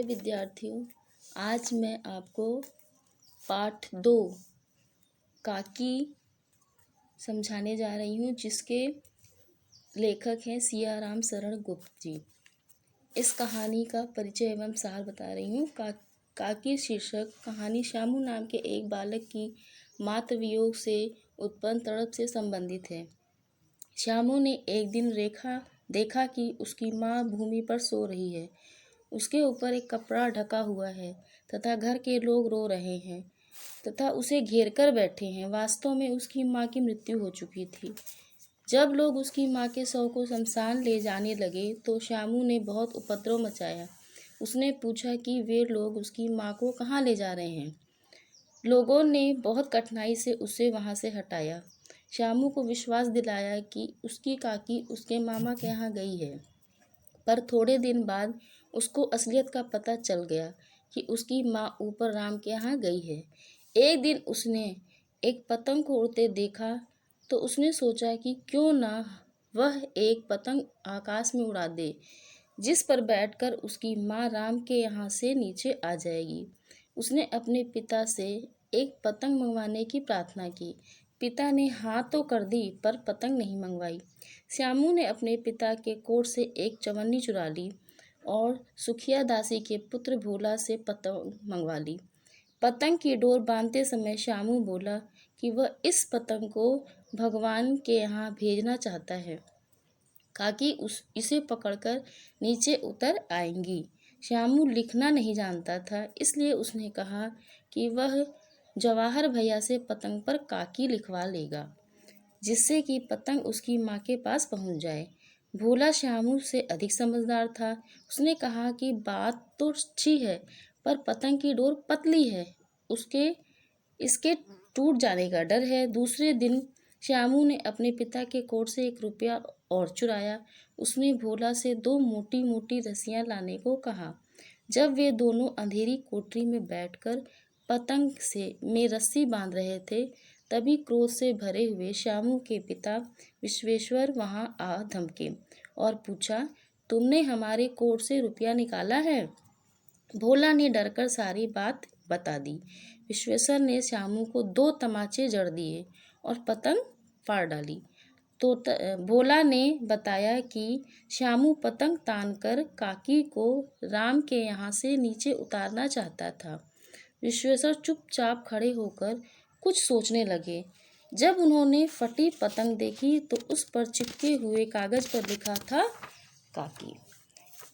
प्रिय विद्यार्थियों, आज मैं आपको पाठ 2 काकी समझाने जा रही हूँ, जिसके लेखक हैं सियाराम शरण गुप्त जी। इस कहानी का परिचय एवं सार बता रही हूँ। काकी शीर्षक कहानी श्यामू नाम के एक बालक की मातृ वियोग से उत्पन्न तड़प से संबंधित है। श्यामू ने एक दिन देखा कि उसकी माँ भूमि पर सो रही है। उसके ऊपर एक कपड़ा ढका हुआ है तथा घर के लोग रो रहे हैं तथा उसे घेर कर बैठे हैं। वास्तव में उसकी माँ की मृत्यु हो चुकी थी। जब लोग उसकी माँ के शव को शमशान ले जाने लगे तो श्यामू ने बहुत उपद्रव मचाया। उसने पूछा कि वे लोग उसकी माँ को कहाँ ले जा रहे हैं। लोगों ने बहुत कठिनाई से उसे वहाँ से हटाया। श्यामू को विश्वास दिलाया कि उसकी काकी उसके मामा के यहाँ गई है, पर थोड़े दिन बाद उसको असलियत का पता चल गया कि उसकी माँ ऊपर राम के यहाँ गई है। एक दिन उसने एक पतंग को उड़ते देखा तो उसने सोचा कि क्यों ना वह एक पतंग आकाश में उड़ा दे, जिस पर बैठकर उसकी माँ राम के यहाँ से नीचे आ जाएगी। उसने अपने पिता से एक पतंग मंगवाने की प्रार्थना की। पिता ने हाँ तो कर दी, पर पतंग नहीं मंगवाई। श्यामू ने अपने पिता के कोट से एक चवन्नी चुरा ली और सुखिया दासी के पुत्र भोला से पतंग मंगवा ली। पतंग की डोर बांधते समय श्यामू बोला कि वह इस पतंग को भगवान के यहाँ भेजना चाहता है। काकी इसे पकड़कर नीचे उतर आएंगी। श्यामू लिखना नहीं जानता था, इसलिए उसने कहा कि वह जवाहर भैया से पतंग पर काकी लिखवा लेगा, जिससे कि पतंग उसकी माँ के पास पहुँच जाए। भोला श्यामू से अधिक समझदार था। उसने कहा कि बात तो अच्छी है, पर पतंग की डोर पतली है, इसके टूट जाने का डर है। दूसरे दिन श्यामू ने अपने पिता के कोट से 1 रुपया और चुराया। उसने भोला से 2 मोटी मोटी रस्सियाँ लाने को कहा। जब वे दोनों अंधेरी कोठरी में बैठकर पतंग में रस्सी बांध रहे थे, तभी क्रोध से भरे हुए श्यामू के पिता विश्वेश्वर वहां आ धमके और पूछा, तुमने हमारे कोट से रुपया निकाला है? भोला ने डरकर सारी बात बता दी। विश्वेश्वर ने श्यामू को 2 तमाचे जड़ दिए और पतंग फाड़ डाली। तो भोला ने बताया कि श्यामू पतंग तानकर काकी को राम के यहाँ से नीचे उतारना चाहता था। विश्वेश्वर चुपचाप खड़े होकर कुछ सोचने लगे। जब उन्होंने फटी पतंग देखी तो उस पर चिपके हुए कागज पर लिखा था काकी।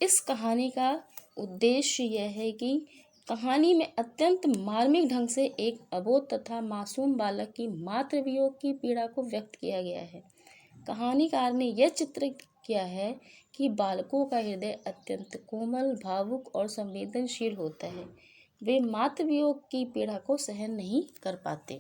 इस कहानी का उद्देश्य यह है कि कहानी में अत्यंत मार्मिक ढंग से एक अबोध तथा मासूम बालक की मातृ वियोग की पीड़ा को व्यक्त किया गया है। कहानीकार ने यह चित्रित किया है कि बालकों का हृदय अत्यंत कोमल, भावुक और संवेदनशील होता है। वे मातृ वियोग की पीड़ा को सहन नहीं कर पाते।